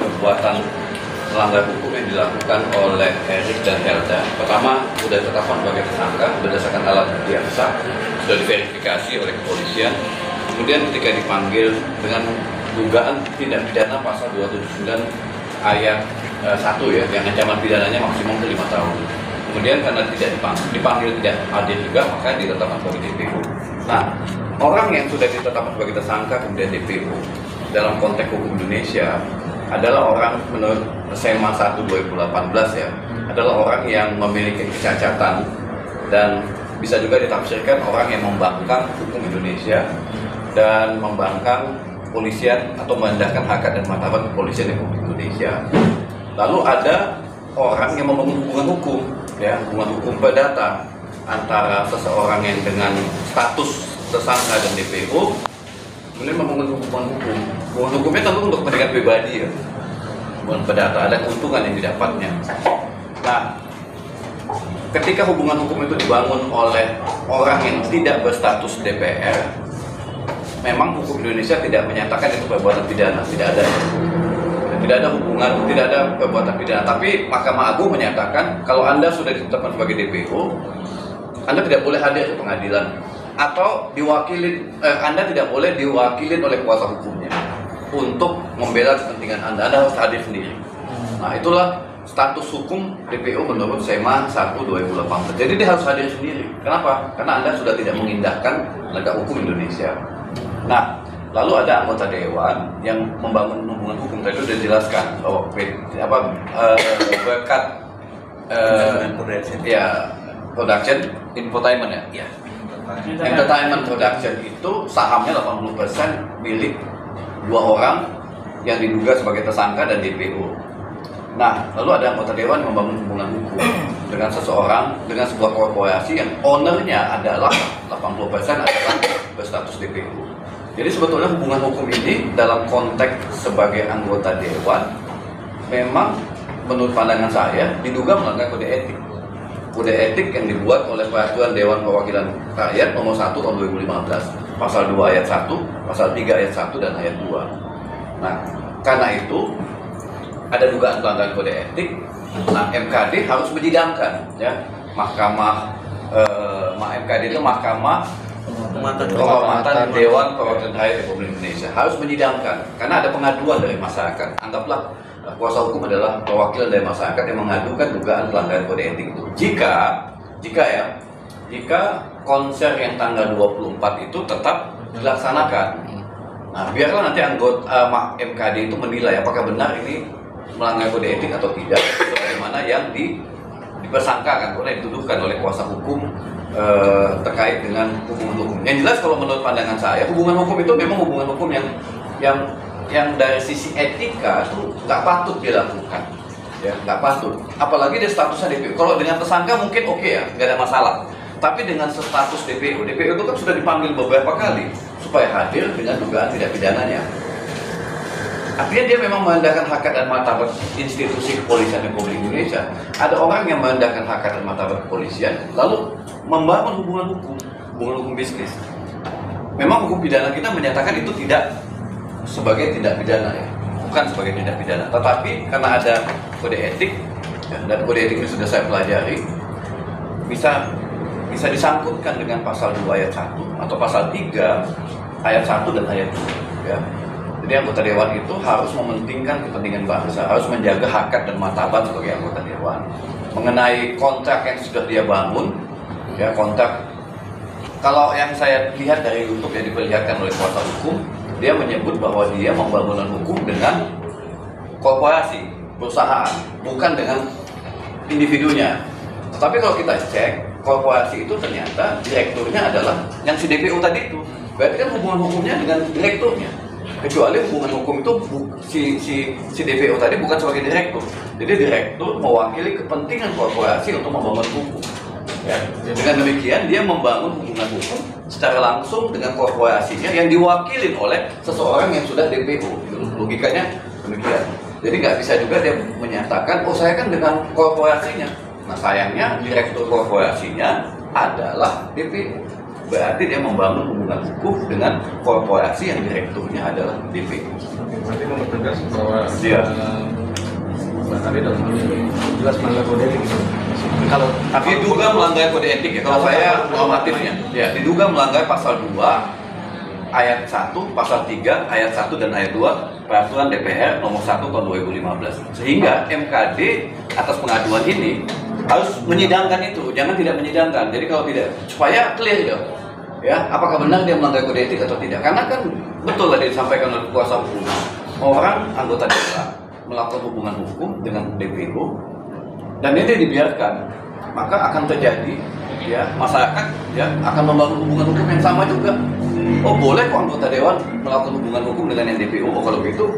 perbuatan melanggar hukum yang dilakukan oleh Erik dan Helda. Pertama, sudah ditetapkan sebagai tersangka berdasarkan alat bukti yang sah, sudah diverifikasi oleh kepolisian. Kemudian ketika dipanggil dengan dugaan tindak pidana pasal 279 ayat 1 ya, yang ancaman pidananya maksimum 5 tahun. Kemudian karena tidak dipanggil tidak hadir juga, maka ditetapkan sebagai DPO. Nah, orang yang sudah ditetapkan sebagai tersangka kemudian DPO dalam konteks hukum Indonesia adalah orang menurut SMA 1 2018 ya, adalah orang yang memiliki kecacatan dan bisa juga ditafsirkan orang yang membangkang hukum Indonesia dan membangkang kepolisian atau merendahkan harkat dan martabat kepolisian Republik Indonesia. Lalu ada orang yang membangun hubungan hukum, ya, hubungan hukum perdata antara seseorang yang dengan status tersangka dan DPO, kemudian membangun hubungan hukum. Hubungan hukumnya tentu untuk kepentingan pribadi ya, hubungan perdata, ada keuntungan yang didapatnya. Nah, ketika hubungan hukum itu dibangun oleh orang yang tidak berstatus DPR, memang hukum Indonesia tidak menyatakan itu perbuatan pidana, tidak ada. Tidak ada hubungan, tidak ada perbuatan pidana. Tapi Mahkamah Agung menyatakan kalau Anda sudah ditetapkan sebagai DPO, Anda tidak boleh hadir ke pengadilan atau diwakili, Anda tidak boleh diwakili oleh kuasa hukumnya untuk membela kepentingan Anda. Anda harus hadir sendiri. Nah, itulah status hukum DPO menurut SMA 1 2018. Jadi dia harus hadir sendiri. Kenapa? Karena Anda sudah tidak mengindahkan penegak hukum Indonesia. Nah, lalu ada anggota dewan yang membangun hubungan hukum, tadi sudah dijelaskan bahwa berkat production infotainment ya. Entertainment production itu sahamnya 80% milik dua orang yang diduga sebagai tersangka dan DPO. Nah, lalu ada anggota dewan yang membangun hubungan hukum dengan seseorang, dengan sebuah korporasi yang ownernya adalah 80% adalah berstatus DPO. Jadi sebetulnya hubungan hukum ini dalam konteks sebagai anggota dewan memang menurut pandangan saya diduga melanggar kode etik. Kode etik yang dibuat oleh Peraturan Dewan Perwakilan Rakyat nomor 1 tahun 2015, pasal 2 ayat 1, pasal 3 ayat 1 dan ayat 2. Nah, karena itu ada dugaan pelanggaran kode etik. Nah, MKD harus menyidangkan ya. MKD itu Mahkamah Kehormatan Dewan Perwakilan Rakyat Republik Indonesia harus menyidangkan karena ada pengaduan dari masyarakat. Anggaplah kuasa hukum adalah perwakilan dari masyarakat yang mengadukan dugaan pelanggaran kode etik itu. Jika konser yang tanggal 24 itu tetap dilaksanakan. Nah, biarlah nanti anggota MKD itu menilai apakah benar ini melanggar kode etik atau tidak, sebagaimana yang dipersangkakan oleh dituduhkan oleh kuasa hukum terkait dengan hubungan hukum. Yang jelas kalau menurut pandangan saya, hubungan hukum itu memang hubungan hukum yang dari sisi etika itu nggak patut dilakukan, ya nggak patut. Apalagi dia statusnya DPO. Kalau dengan tersangka mungkin oke ya, nggak ada masalah. Tapi dengan status DPO itu kan sudah dipanggil beberapa kali supaya hadir dengan dugaan tidak pidananya. Artinya dia memang merendahkan harkat dan martabat institusi kepolisian Republik Indonesia. Ada orang yang merendahkan harkat dan martabat kepolisian, lalu membangun hubungan hukum bisnis. Memang hukum pidana kita menyatakan itu tidak sebagai tindak pidana ya, bukan sebagai tindak pidana. Tetapi karena ada kode etik, ya, dan kode etik ini sudah saya pelajari, bisa disangkutkan dengan pasal 2 ayat 1 atau pasal 3 ayat 1 dan ayat 2 ya. Jadi anggota dewan itu harus mementingkan kepentingan bangsa, harus menjaga harkat dan martabat sebagai anggota dewan. Mengenai kontrak yang sudah dia bangun, ya kontrak. Kalau yang saya lihat dari YouTube yang diperlihatkan oleh kuasa hukum, dia menyebut bahwa dia membangun hukum dengan korporasi, perusahaan, bukan dengan individunya. Tetapi kalau kita cek, korporasi itu ternyata direkturnya adalah yang si DPO tadi itu. Berarti kan hubungan hukumnya dengan direkturnya. Kecuali hubungan hukum itu si DPO tadi bukan sebagai direktur. Jadi direktur mewakili kepentingan korporasi untuk membangun hukum. Ya. Dengan demikian dia membangun hubungan hukum secara langsung dengan korporasinya yang diwakili oleh seseorang yang sudah DPO. Logikanya demikian. Jadi nggak bisa juga dia menyatakan, oh saya kan dengan korporasinya. Nah sayangnya direktur korporasinya adalah DPO. berarti dia membangun hubungan hukum dengan korporasi yang direkturnya adalah DPO. Berarti mempertegas bahwa Iya. Mbak Ari dalam hal ini jelas melanggar kode etik. Kalau Diduga melanggar kode etik ya, kalau saya normatifnya ya, diduga melanggar pasal 2 ayat 1, pasal 3 ayat 1 dan ayat 2 peraturan DPR nomor 1 tahun 2015. Sehingga MKD atas pengaduan ini harus menyidangkan itu, jangan tidak menyidangkan. Jadi kalau tidak, supaya clear gitu, ya, apakah benar dia melanggar kode etik atau tidak? Karena kan betul tadi disampaikan oleh kuasa hukum, orang anggota dewan melakukan hubungan hukum dengan DPO dan ini dibiarkan, maka akan terjadi ya masyarakat ya akan membangun hubungan hukum yang sama juga. Oh boleh kok anggota dewan melakukan hubungan hukum dengan yang DPO. Oh kalau gitu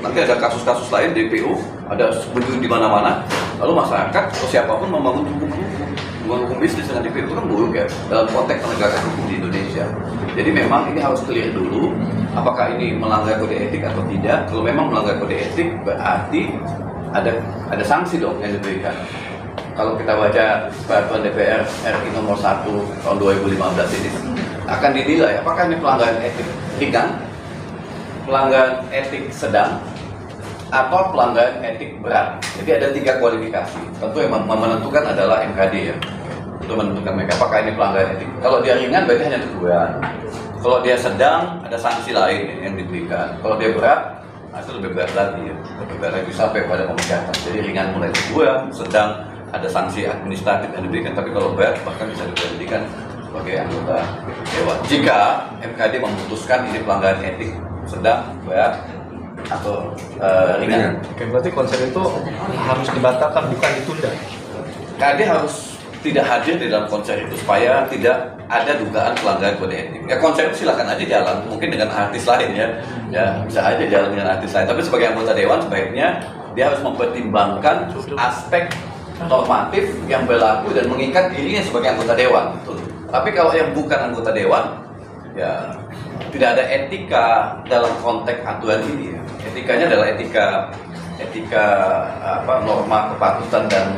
nanti ada kasus-kasus lain DPO ada berdiri di mana-mana, lalu masyarakat atau siapapun membangun hubungan hukum bisnis dengan DPO itu kan buruk ya dalam konteks penegakan hukum di Indonesia. Jadi memang ini harus clear dulu apakah ini melanggar kode etik atau tidak. Kalau memang melanggar kode etik berarti ada sanksi dong yang diberikan. Kalau kita baca peraturan DPR RI nomor 1 tahun 2015 ini akan dinilai apakah ini pelanggaran etik ringan, pelanggaran etik sedang, atau pelanggaran etik berat. Jadi ada 3 kualifikasi. Tentu yang menentukan adalah MKD ya, untuk menentukan mereka apakah ini pelanggaran etik. Kalau dia ringan berarti hanya teguran. Kalau dia sedang ada sanksi lain yang diberikan. Kalau dia berat, itu lebih berat lagi ya, lebih berat lagi sampai pada pemecatan. Jadi ringan mulai teguran, sedang ada sanksi administratif yang diberikan, tapi kalau berat bahkan bisa diberhentikan sebagai anggota dewan. Jika MKD memutuskan ini pelanggaran etik sedang, berat, atau ringan. Oke, berarti konser itu harus dibatalkan, bukan ditunda. MKD harus tidak hadir di dalam konser itu supaya tidak ada dugaan pelanggaran kode etik. Ya konser itu silakan aja jalan, mungkin dengan artis lain ya bisa aja jalan dengan artis lain. Tapi sebagai anggota dewan sebaiknya dia harus mempertimbangkan aspek normatif yang berlaku dan mengikat dirinya sebagai anggota dewan. Betul. Tapi kalau yang bukan anggota dewan, ya tidak ada etika dalam konteks aturan ini. Ya. Etikanya adalah etika norma kepatutan dan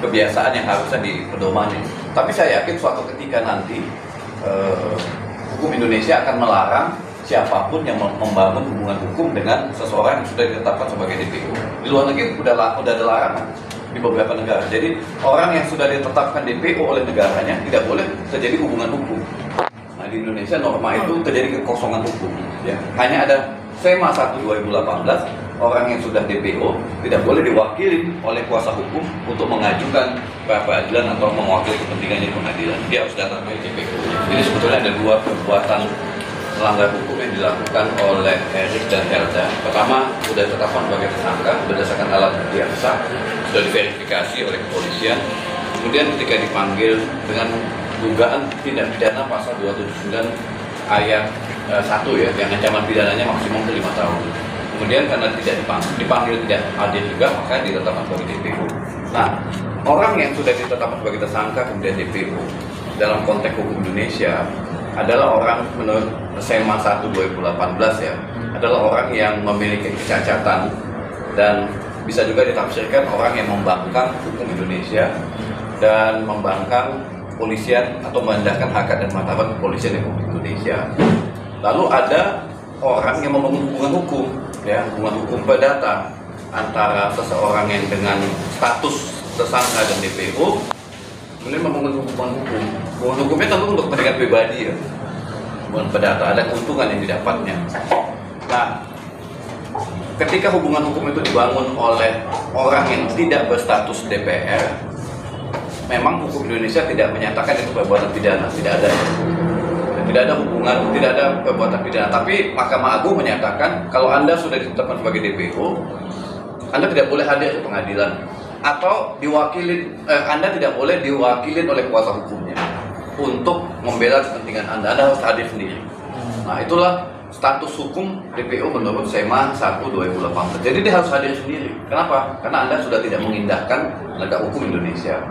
kebiasaan yang harusnya dipedomani. Tapi saya yakin suatu ketika nanti hukum Indonesia akan melarang siapapun yang membangun hubungan hukum dengan seseorang yang sudah ditetapkan sebagai DPO. Di luar negeri udah ada larangan di beberapa negara. Jadi orang yang sudah ditetapkan DPO oleh negaranya tidak boleh terjadi hubungan hukum. Nah di Indonesia norma itu terjadi kekosongan hukum. Ya. Hanya ada SEMA 1 2018. Orang yang sudah DPO tidak boleh diwakili oleh kuasa hukum untuk mengajukan peradilan atau mewakili kepentingannya di pengadilan. Dia harus datang ke DPO. Jadi sebetulnya ada 2 perbuatan melanggar hukum yang dilakukan oleh Erik dan Helda. Pertama, sudah ditetapkan sebagai tersangka berdasarkan alat bukti yang sah, sudah diverifikasi oleh kepolisian. Kemudian ketika dipanggil dengan dugaan tindak pidana pasal 279 ayat 1 ya, yang ancaman pidananya maksimum 5 tahun. Kemudian karena tidak dipanggil tidak hadir juga, maka ditetapkan sebagai DPO. Nah, orang yang sudah ditetapkan sebagai tersangka kemudian DPO dalam konteks hukum Indonesia adalah orang menurut SEMA 1 2018 ya, adalah orang yang memiliki kecacatan dan bisa juga ditafsirkan orang yang membangkang hukum Indonesia dan membangkang kepolisian atau merendahkan harkat dan martabat kepolisian Republik Indonesia. Lalu ada orang yang membangun hubungan hukum, ya, hubungan hukum perdata antara seseorang yang dengan status tersangka dan DPO, kemudian membangun hubungan hukum. Hubungan hukumnya tentu untuk kepentingan pribadi ya, hubungan perdata, ada keuntungan yang didapatnya. Nah, ketika hubungan hukum itu dibangun oleh orang yang tidak berstatus DPR, memang hukum Indonesia tidak menyatakan itu perbuatan pidana, tidak ada hubungan, tidak ada perbuatan pidana. Tapi Mahkamah Agung menyatakan kalau Anda sudah ditetapkan sebagai DPO, Anda tidak boleh hadir ke pengadilan atau Anda tidak boleh diwakilin oleh kuasa hukumnya untuk membela kepentingan Anda. Anda harus hadir sendiri. Nah, itulah status hukum DPO menurut SEMA 1 2018. Jadi dia harus hadir sendiri. Kenapa? Karena Anda sudah tidak mengindahkan penegak hukum Indonesia.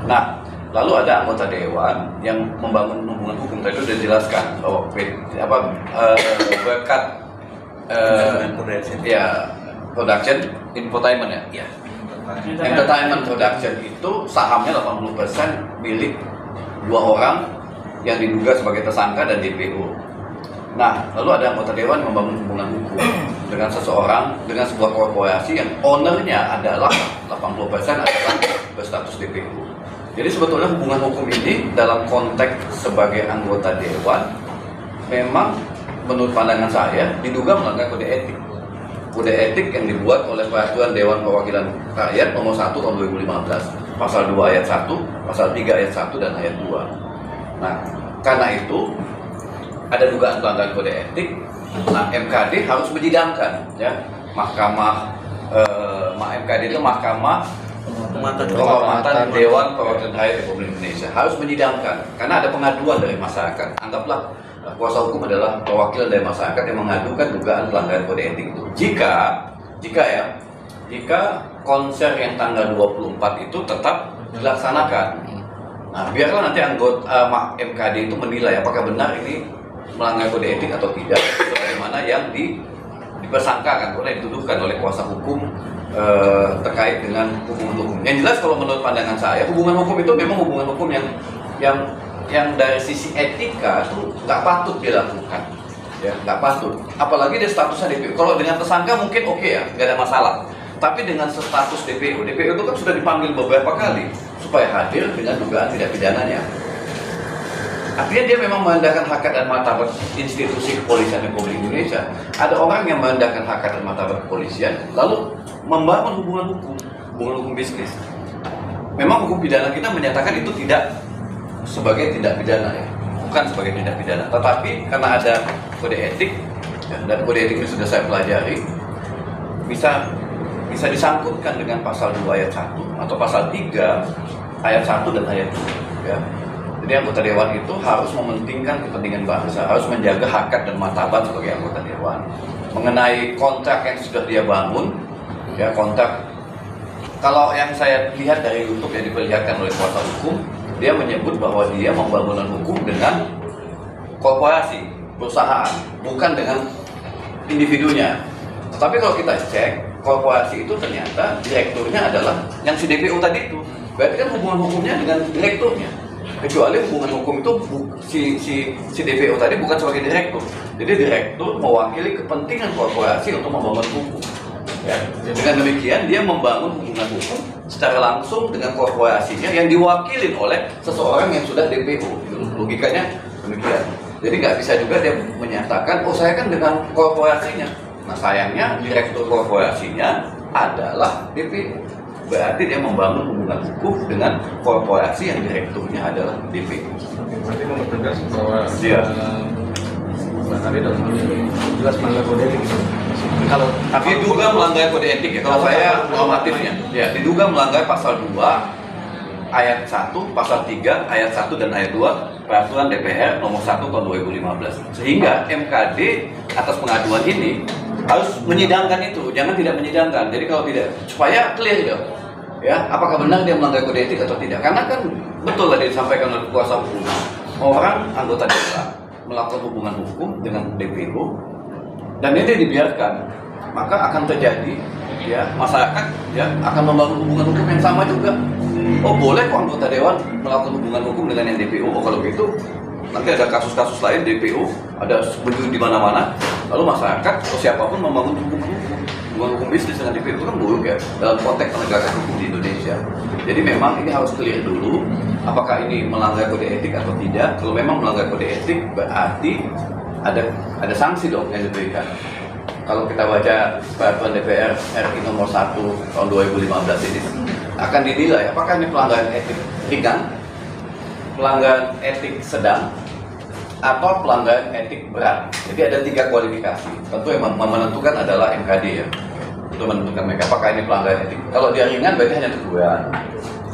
Nah, lalu ada anggota dewan yang membangun hubungan hukum. Tadi sudah dijelaskan bahwa berkat production infotainment ya. Entertainment production itu sahamnya 80% milik 2 orang yang diduga sebagai tersangka dan DPO. Nah, lalu ada anggota dewan yang membangun hubungan hukum dengan seseorang, dengan sebuah korporasi yang ownernya adalah 80% adalah berstatus DPO. Jadi sebetulnya hubungan hukum ini dalam konteks sebagai anggota dewan memang menurut pandangan saya diduga melanggar kode etik. Kode etik yang dibuat oleh Peraturan Dewan Perwakilan Rakyat nomor 1 tahun 2015, pasal 2 ayat 1, pasal 3 ayat 1 dan ayat 2. Nah, karena itu ada dugaan pelanggaran kode etik. Nah, MKD harus menyidangkan, ya. MKD itu Mahkamah Kehormatan Dewan Perwakilan Rakyat Republik Indonesia harus menyidangkan karena ada pengaduan dari masyarakat. Anggaplah kuasa hukum adalah perwakilan dari masyarakat yang mengadukan dugaan pelanggaran kode etik itu. Jika konser yang tanggal 24 itu tetap dilaksanakan. Nah, biarlah nanti anggota MKD itu menilai apakah benar ini melanggar kode etik atau tidak, sebagaimana yang dipersangkakan oleh dituduhkan oleh kuasa hukum terkait dengan hubungan hukum. Yang jelas kalau menurut pandangan saya hubungan hukum itu memang hubungan hukum yang dari sisi etika itu nggak patut dilakukan, ya nggak patut. Apalagi dia statusnya DPO. Kalau dengan tersangka mungkin oke ya, nggak ada masalah. Tapi dengan status DPO itu kan sudah dipanggil beberapa kali supaya hadir dengan dugaan tidak pidananya. Artinya dia memang merendahkan harkat dan martabat institusi kepolisian Republik Indonesia. Ada orang yang merendahkan harkat dan martabat kepolisian, lalu membangun hubungan hukum bisnis. Memang hukum pidana kita menyatakan itu tidak sebagai tindak pidana, ya, bukan sebagai tindak pidana. Tetapi karena ada kode etik, ya, dan kode etik ini sudah saya pelajari, bisa disangkutkan dengan pasal 2 ayat 1 atau pasal 3 ayat 1 dan ayat 2, ya. Jadi anggota dewan itu harus mementingkan kepentingan bangsa, harus menjaga harkat dan martabat sebagai anggota dewan. Mengenai kontrak yang sudah dia bangun, ya kontrak. Kalau yang saya lihat dari YouTube yang diperlihatkan oleh kuasa hukum, dia menyebut bahwa dia membangun hukum dengan korporasi, perusahaan, bukan dengan individunya. Tetapi kalau kita cek, korporasi itu ternyata direkturnya adalah yang si DPO tadi itu. Berarti kan hubungan hukumnya dengan direkturnya. Kecuali hubungan hukum itu si DPO tadi bukan sebagai direktur. Jadi direktur mewakili kepentingan korporasi untuk membangun hukum. Ya. Dengan demikian dia membangun hubungan hukum secara langsung dengan korporasinya yang diwakili oleh seseorang yang sudah DPO. Logikanya demikian. Jadi nggak bisa juga dia menyatakan, oh saya kan dengan korporasinya. Nah sayangnya direktur korporasinya adalah DPO. Berarti dia membangun hubungan hukum dengan korporasi yang direkturnya adalah DPO. Berarti mempertegas bahwa Hari dalam jelas melanggar kode etik. Kalau diduga melanggar kode etik ya. Kalau saya normatifnya, ya diduga melanggar pasal 2 ayat 1, pasal 3 ayat 1 dan ayat 2 Peraturan DPR nomor 1 tahun 2015. Sehingga MKD atas pengaduan ini harus menyidangkan itu, jangan tidak menyidangkan. Jadi kalau tidak, supaya clear dong, ya, apakah benar dia melanggar kode etik atau tidak? Karena kan betul tadi disampaikan oleh kuasa hukum, orang anggota dewan melakukan hubungan hukum dengan DPO dan ini dibiarkan, maka akan terjadi, ya, masyarakat ya akan membangun hubungan hukum yang sama juga. Oh boleh kok anggota dewan melakukan hubungan hukum dengan yang DPO. Oh kalau gitu nanti ada kasus-kasus lain DPO ada begitu di mana-mana, lalu masyarakat atau siapapun membangun hubungan hukum bisnis dengan DPO itu kan buruk ya dalam konteks penegakan hukum di Indonesia. Jadi memang ini harus clear dulu apakah ini melanggar kode etik atau tidak. Kalau memang melanggar kode etik berarti ada sanksi dong yang diberikan. Kalau kita baca Peraturan DPR RI nomor 1 tahun 2015 ini akan dinilai apakah ini pelanggaran etik ringan, pelanggaran etik sedang, atau pelanggaran etik berat. Jadi ada 3 kualifikasi. Tentu yang menentukan adalah MKD ya. Itu menentukan mereka apakah ini pelanggaran etik. Kalau dia ringan berarti hanya teguran.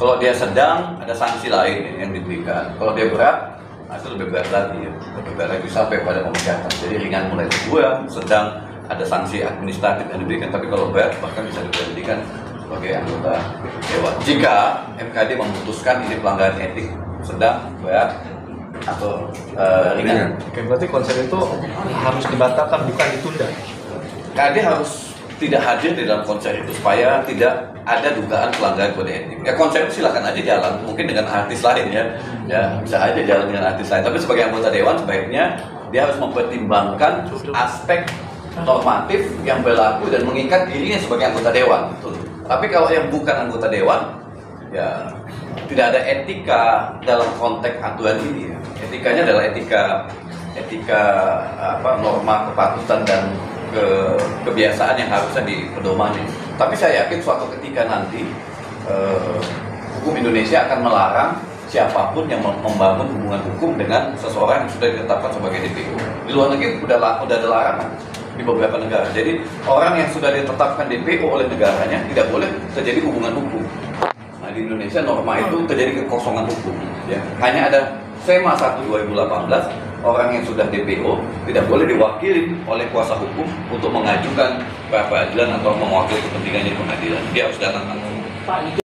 Kalau dia sedang ada sanksi lain yang diberikan. Kalau dia berat, itu lebih berat lagi ya. Lebih berat lagi sampai pada pemecatan. Jadi ringan mulai teguran, sedang ada sanksi administratif yang diberikan. Tapi kalau berat bahkan bisa diberhentikan sebagai anggota dewan. Jika MKD memutuskan ini pelanggaran etik sedang, berat, atau ringan. Oke, berarti konser itu harus dibatalkan bukan ditunda. MKD harus tidak hadir di dalam konser itu supaya tidak ada dugaan pelanggaran kode etik. Ya konser itu silakan aja jalan, mungkin dengan artis lain ya bisa aja jalan dengan artis lain. Tapi sebagai anggota dewan sebaiknya dia harus mempertimbangkan aspek normatif yang berlaku dan mengikat dirinya sebagai anggota dewan. Betul. Tapi kalau yang bukan anggota dewan, ya tidak ada etika dalam konteks aturan ini. Etikanya adalah etika norma kepatutan dan kebiasaan yang harusnya dipedomani. Tapi saya yakin suatu ketika nanti hukum Indonesia akan melarang siapapun yang membangun hubungan hukum dengan seseorang yang sudah ditetapkan sebagai DPO. Di luar negeri udah ada larangan di beberapa negara. Jadi orang yang sudah ditetapkan DPO oleh negaranya tidak boleh terjadi hubungan hukum. Nah di Indonesia norma itu terjadi kekosongan hukum. Ya. Hanya ada SEMA 1 2018. Orang yang sudah DPO tidak boleh diwakili oleh kuasa hukum untuk mengajukan pra peradilan atau mewakili kepentingannya di pengadilan. Dia harus datang langsung. Pak, itu